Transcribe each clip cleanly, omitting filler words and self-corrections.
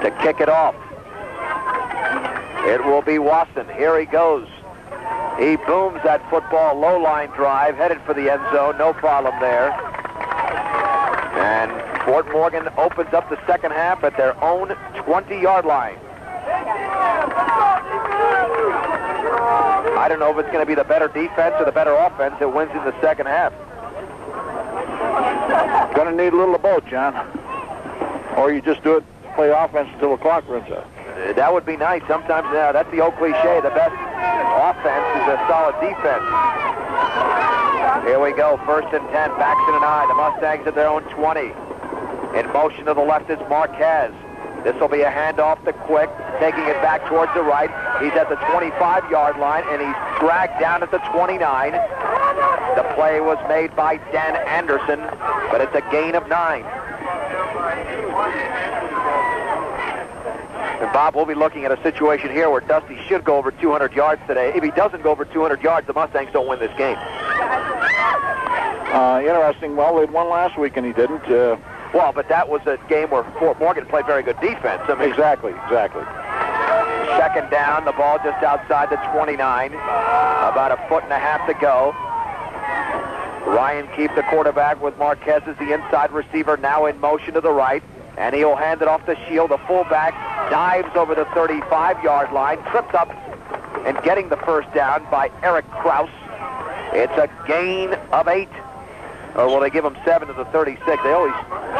to kick it off. It will be Wasson. Here he goes. He booms that football, low line drive, headed for the end zone, no problem there. And Fort Morgan opens up the second half at their own 20-yard line. I don't know if it's going to be the better defense or the better offense that wins in the second half. Going to need a little of both, John. Or you just do it, play offense until the clock runs out. That would be nice. Sometimes, that's the old cliche. The best offense is a solid defense. Here we go. 1st and 10. Baxton and I. The Mustangs at their own 20. In motion to the left is Marquez. This will be a handoff to Quick, taking it back towards the right. He's at the 25-yard line, and he's dragged down at the 29. The play was made by Dan Anderson, but it's a gain of 9. And Bob, we'll be looking at a situation here where Dusty should go over 200 yards today. If he doesn't go over 200 yards, the Mustangs don't win this game. Interesting. Well, they'd won last week, and he didn't. Well, but that was a game where Fort Morgan played very good defense. I mean, exactly. Second down, the ball just outside the 29. About a foot and a half to go. Ryan Keefe, the quarterback, with Marquez as the inside receiver, now in motion to the right. And he'll hand it off to Shield. The fullback dives over the 35-yard line, tripped up, and getting the first down by Eric Kraus. It's a gain of 8. Or will they give him 7 to the 36? They always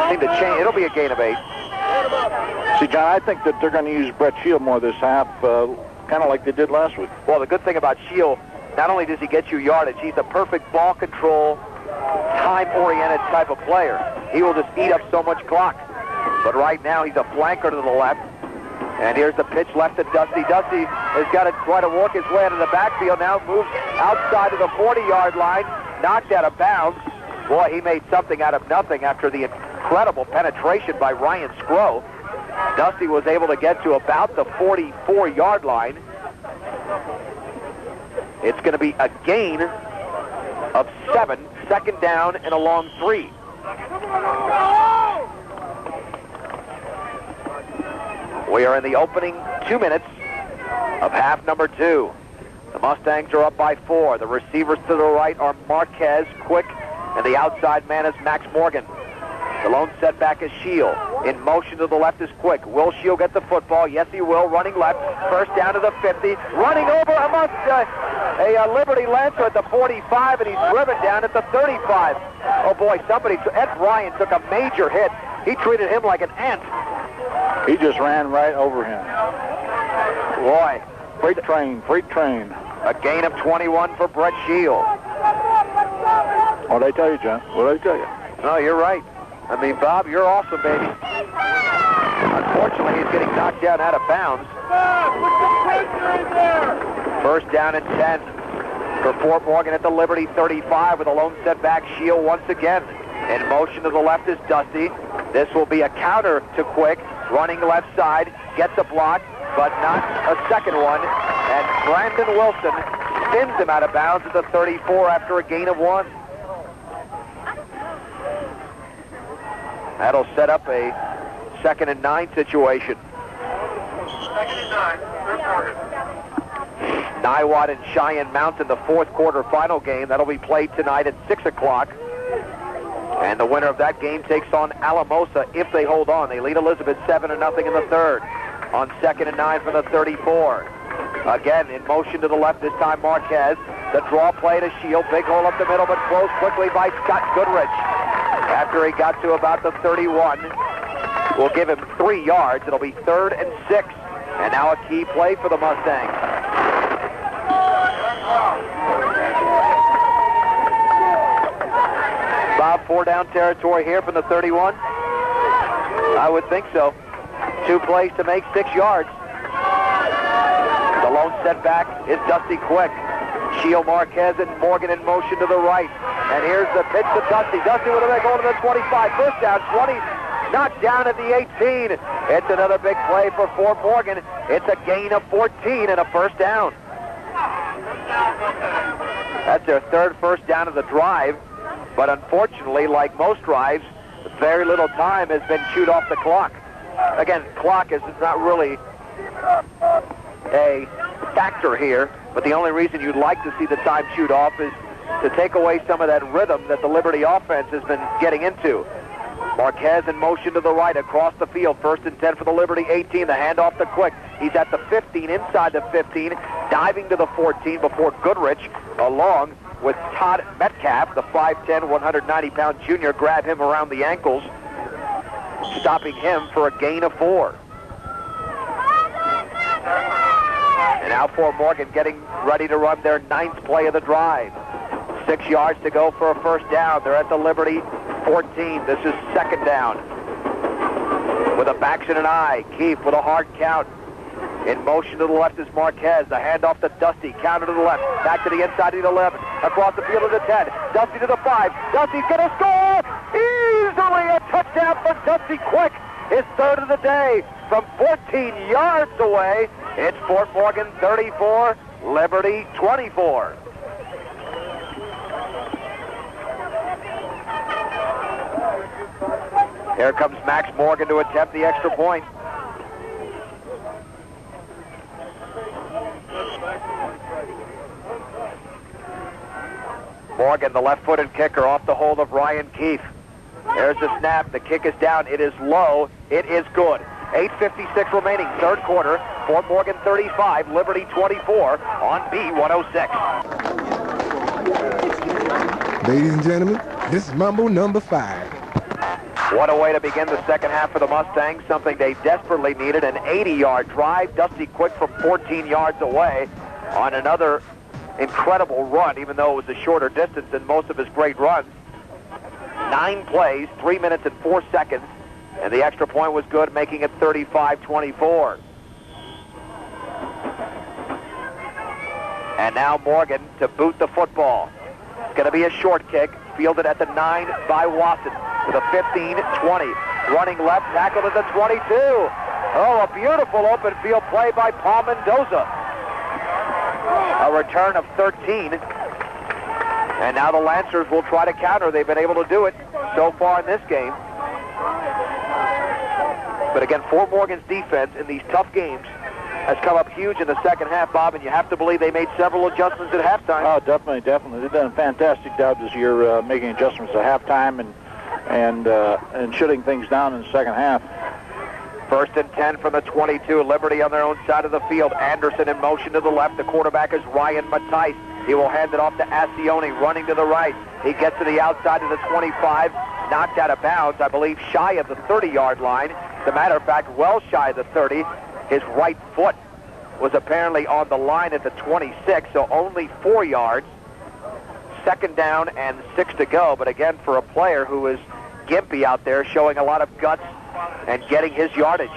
seem to change. It'll be a gain of 8. See, John, I think that they're going to use Brett Shield more this half, kind of like they did last week. Well, the good thing about Shield, not only does he get you yardage, he's a perfect ball control, time-oriented type of player. He will just eat up so much clock. But right now, he's a flanker to the left. And here's the pitch left to Dusty. Dusty has got to try to work his way out of the backfield now, moves outside of the 40-yard line, knocked out of bounds. Boy, he made something out of nothing after the incredible penetration by Ryan Scrow. Dusty was able to get to about the 44-yard line. It's going to be a gain of 7, second down and a long 3. We are in the opening 2 minutes of half number 2. The Mustangs are up by 4. The receivers to the right are Marquez, Quick, and the outside man is Max Morgan. The lone setback is Shield. In motion to the left is Quick. Will Shield get the football? Yes, he will. Running left. First down to the 50. Running over a Liberty Lancer at the 45, and he's driven down at the 35. Oh, boy, Ed Ryan took a major hit. He treated him like an ant. He just ran right over him. Boy. Freight train. A gain of 21 for Brett Shield. What'd I tell you, John? What'd I tell you? No, you're right. I mean, Bob, you're awesome, baby. Unfortunately, he's getting knocked down out of bounds. First down and 10 for Fort Morgan at the Liberty 35 with a lone setback. Shield once again. In motion to the left is Dusty. This will be a counter to Quick. Running left side. Gets a block, but not a second one. And Brandon Wilson spins him out of bounds at the 34 after a gain of 1. That'll set up a 2nd and 9 situation. 2nd and 9, third quarter. Niwot and Cheyenne Mountain, the fourth quarterfinal game. That'll be played tonight at 6 o'clock. And the winner of that game takes on Alamosa if they hold on. They lead Elizabeth 7-0 in the third. On 2nd and 9 from the 34. Again, in motion to the left, this time Marquez. The draw play to Shield. Big hole up the middle, but closed quickly by Scott Goodrich. After he got to about the 31, we'll give him 3 yards. It'll be 3rd and 6. And now a key play for the Mustangs. Bob, 4-down territory here from the 31? I would think so. 2 plays to make 6 yards. The lone setback is Dusty Quick. Shield, Marquez, and Morgan in motion to the right. And here's the pitch to Dusty. Dusty with a big hole to the 25. First down, 20. Knocked down at the 18. It's another big play for Fort Morgan. It's a gain of 14 and a first down. That's their 3rd first down of the drive. But unfortunately, like most drives, very little time has been chewed off the clock. again, clock is not really a factor here, but the only reason you'd like to see the time shoot off is to take away some of that rhythm that the Liberty offense has been getting into. Marquez in motion to the right across the field. 1st and 10 for the Liberty 18. The handoff to Quick. He's at the 15, inside the 15, diving to the 14 before Goodrich, along with Todd Metcalf, the 5'10", 190-pound junior, grab him around the ankles, stopping him for a gain of 4. And now Fort Morgan getting ready to run their 9th play of the drive. 6 yards to go for a first down. They're at the Liberty 14. This is 2nd down. With a backs and an eye. Keefe with a hard count. In motion to the left is Marquez. The handoff to Dusty. Counter to the left. Back to the inside to the 11. Across the field to the 10. Dusty to the 5. Dusty's going to score! Easily a touchdown for Dusty Quick. His 3rd of the day from 14 yards away. It's Fort Morgan 34, Liberty 24. Here comes Max Morgan to attempt the extra point. Morgan, the left-footed kicker, off the hold of Ryan Keefe. There's the snap. The kick is down. It is low. It is good. 8:56 remaining, 3rd quarter. Fort Morgan 35, Liberty 24 on B106. Ladies and gentlemen, this is Mambo number 5. What a way to begin the second half for the Mustangs, something they desperately needed, an 80-yard drive. Dusty Quick from 14 yards away on another incredible run, even though it was a shorter distance than most of his great runs. 9 plays, 3 minutes and 4 seconds, and the extra point was good, making it 35-24. And now Morgan to boot the football. It's going to be a short kick, fielded at the 9 by Watson to the 15-20. Running left, tackled at the 22. Oh, a beautiful open field play by Paul Mendoza. A return of 13. And now the Lancers will try to counter. They've been able to do it so far in this game. But again, Fort Morgan's defense in these tough games has come up huge in the second half, Bob, and you have to believe they made several adjustments at halftime. Oh, definitely. They've done a fantastic job this year making adjustments at halftime and shutting things down in the second half. 1st and 10 from the 22. Liberty on their own side of the field. Anderson in motion to the left. The quarterback is Ryan Mattice. He will hand it off to Ascione, running to the right. He gets to the outside of the 25, knocked out of bounds, I believe, shy of the 30-yard line. As a matter of fact, well shy of the 30. His right foot was apparently on the line at the 26, so only 4 yards. 2nd down and 6 to go. But again, for a player who is gimpy out there, showing a lot of guts and getting his yardage.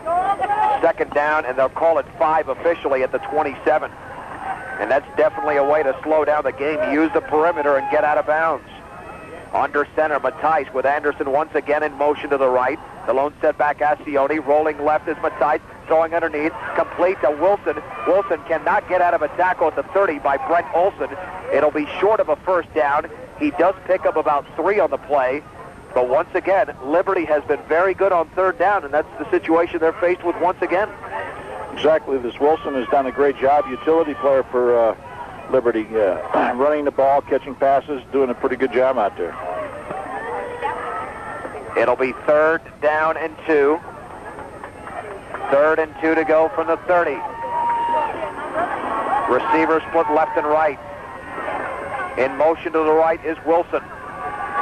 2nd down, and they'll call it 5 officially at the 27. And that's definitely a way to slow down the game. Use the perimeter and get out of bounds. Under center, Mattice with Anderson once again in motion to the right. The lone setback, Ascione. Rolling left is Mattice, throwing underneath. Complete to Wilson. Wilson cannot get out of a tackle at the 30 by Brent Olson. It'll be short of a first down. He does pick up about 3 on the play. But once again, Liberty has been very good on 3rd down, and that's the situation they're faced with once again. Exactly. This Wilson has done a great job. Utility player for Liberty. Running the ball, catching passes, doing a pretty good job out there. It'll be 3rd down and 2. 3rd and 2 to go from the 30. Receivers split left and right. In motion to the right is Wilson.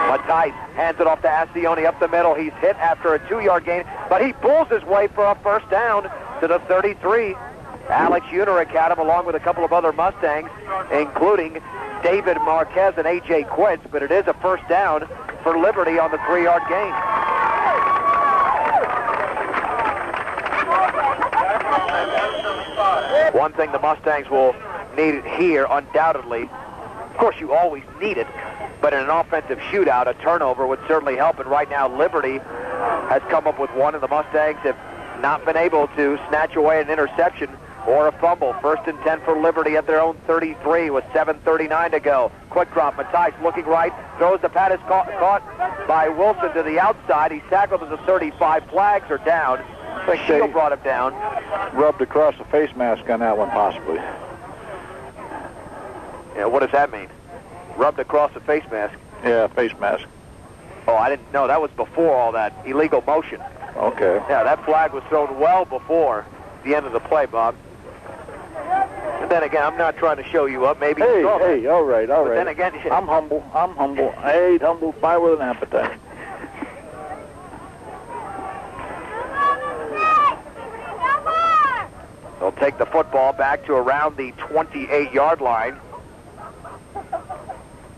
Mattice hands it off to Ascione up the middle. He's hit after a 2-yard gain, but he pulls his way for a first down to the 33. Alex Unerick had him along with a couple of other Mustangs, including David Marquez and A.J. Quince, but it is a first down for Liberty on the 3-yard gain. One thing the Mustangs will need here, undoubtedly, of course you always need it, but in an offensive shootout, a turnover would certainly help, and right now Liberty has come up with one, and the Mustangs have not been able to snatch away an interception or a fumble. 1st and 10 for Liberty at their own 33 with 7:39 to go. quick drop. Matthijs looking right, throws the pad, is caught by Wilson to the outside. He's tackled at the 35. Flags are down. I think Shield brought him down. Rubbed across the face mask on that one, possibly. Yeah, what does that mean? Rubbed across the face mask? Yeah, face mask. Oh, I didn't know. That was before all that illegal motion. Okay. Yeah, that flag was thrown well before the end of the play, Bob. And then again, I'm not trying to show you up. Maybe Hey, all right. But then again, I'm humble. I ain't humble pie with an appetite. They'll take the football back to around the 28-yard line.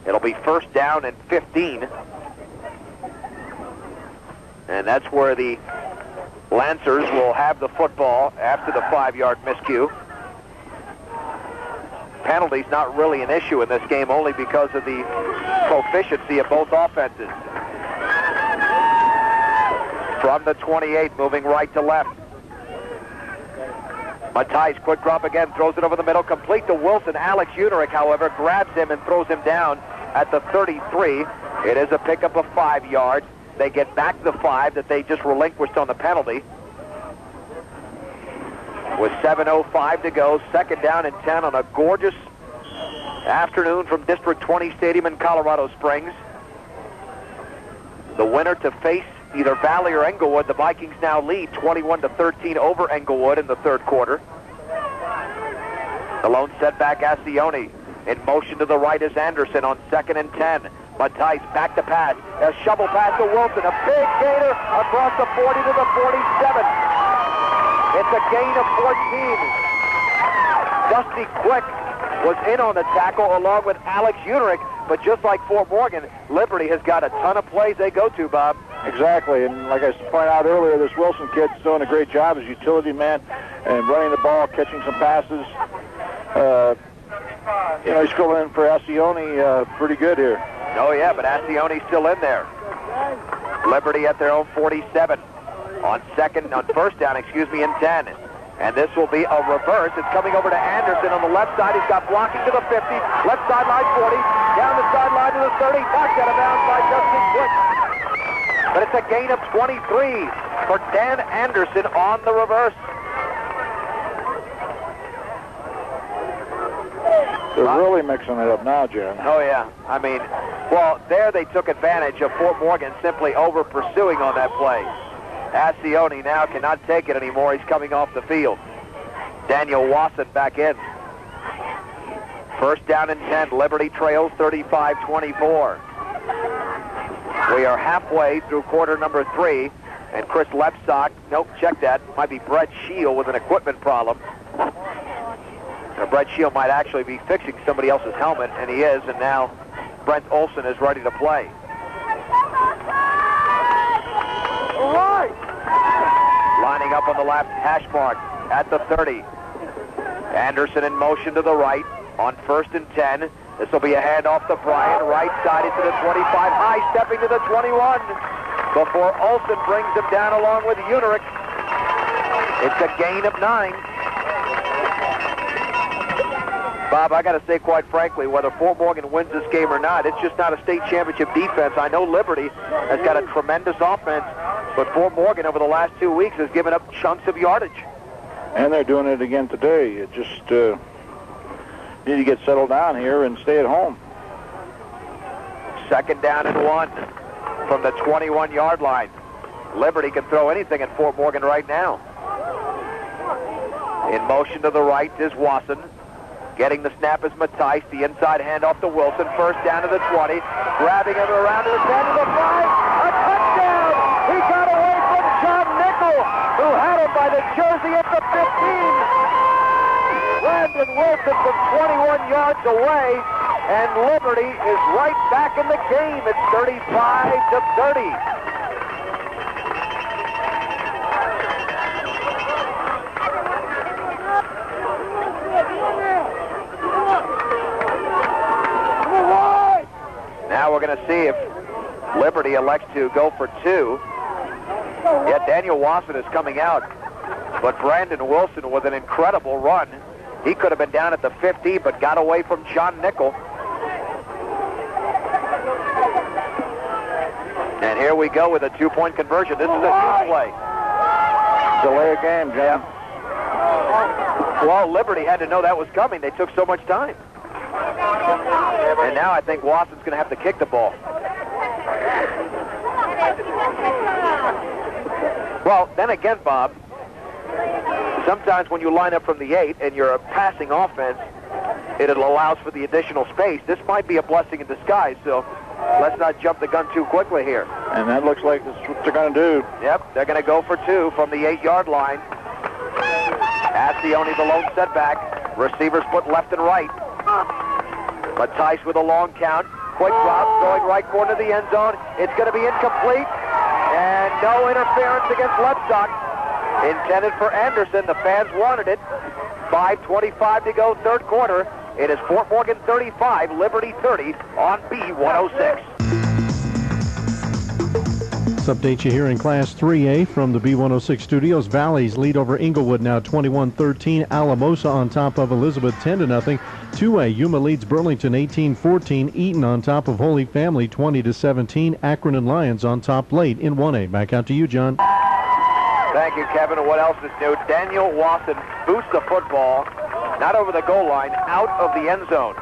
It'll be first down and 15. And that's where the Lancers will have the football after the 5-yard miscue. Penalties not really an issue in this game, only because of the proficiency of both offenses. From the 28, moving right to left. Matthijs, quick drop again, throws it over the middle, complete to Wilson. Alex Unerick, however, grabs him and throws him down at the 33. It is a pickup of 5 yards. They get back the 5 that they just relinquished on the penalty. With 7:05 to go, second down and 10 on a gorgeous afternoon from District 20 Stadium in Colorado Springs. The winner to face either Valley or Englewood. The Vikings now lead 21-13 over Englewood in the third quarter. The lone setback, Ascione. In motion to the right is Anderson on 2nd and 10. Matthijs back to pass. A shovel pass to Wilson. A big gainer across the 40 to the 47. It's a gain of 14. Dusty Quick was in on the tackle along with Alex Unerick, but just like Fort Morgan, Liberty has got a ton of plays they go to, Bob. Exactly, and like I pointed out earlier, this Wilson kid's doing a great job as utility man and running the ball, catching some passes. He's filling in for Ascione pretty good here. Oh, yeah, but Ascione's still in there. Liberty at their own 47 on first down, and 10. And this will be a reverse. It's coming over to Anderson on the left side. He's got blocking to the 50, left sideline 40, down the sideline to the 30, knocked out of bounds by Justin Quick. But it's a gain of 23 for Dan Anderson on the reverse. They're really mixing it up now, Jen. Oh, yeah. I mean, well, there they took advantage of Fort Morgan simply over-pursuing on that play. Ascione now cannot take it anymore. He's coming off the field. Daniel Wasson back in. First down and 10. Liberty trails 35-24. We are halfway through quarter number 3, and Chris Lepsock, nope, check that, might be Brett Shield with an equipment problem. Now, Brett Shield might actually be fixing somebody else's helmet, and he is, and now Brent Olson is ready to play. All right. Lining up on the left, hash mark at the 30. Anderson in motion to the right on 1st and 10. This will be a handoff to Bryan, right side into the 25, high stepping to the 21 before Olson brings him down along with Unerick. It's a gain of 9. Bob, I got to say, quite frankly, whether Fort Morgan wins this game or not, it's just not a state championship defense. I know Liberty has got a tremendous offense, but Fort Morgan over the last 2 weeks has given up chunks of yardage. And they're doing it again today. It just need to get settled down here and stay at home. Second down and 1 from the 21-yard line. Liberty can throw anything at Fort Morgan right now. In motion to the right is Wasson. Getting the snap is Matthijs. The inside handoff to Wilson. First down to the 20. Grabbing him around to the 10 to the 5. A touchdown! He got away from John Nickel, who had him by the jersey at the 15. Brandon Wilson from 21 yards away, and Liberty is right back in the game. It's 35-30. Now we're going to see if Liberty elects to go for 2. Yeah, Daniel Wasson is coming out, but Brandon Wilson with an incredible run. He could have been down at the 50, but got away from John Nickel. Here we go with a 2-point conversion. This is a huge play. Delay a game, Jim. Well, Liberty had to know that was coming. They took so much time. And now I think Watson's going to have to kick the ball. Well, then again, Bob, sometimes when you line up from the 8 and you're a passing offense, it allows for the additional space. This might be a blessing in disguise, so let's not jump the gun too quickly here. And that looks like that's what they're going to do. Yep, they're going to go for 2 from the 8-yard line. Ascione, the lone setback. Receivers split left and right. Mattice with a long count. Quick drop, going right corner of the end zone. It's going to be incomplete. And no interference against Lepstock. Intended for Anderson. The fans wanted it. 5:25 to go, third quarter. It is Fort Morgan 35, Liberty 30 on B106. Let's update you here in Class 3A from the B106 studios. Valley's lead over Inglewood now 21-13. Alamosa on top of Elizabeth 10-0. 2A, Yuma leads Burlington 18-14. Eaton on top of Holy Family 20-17. Akron and Lions on top late in 1A. Back out to you, John. Thank you, Kevin. And what else is new? Daniel Wasson boosts the football, not over the goal line, out of the end zone.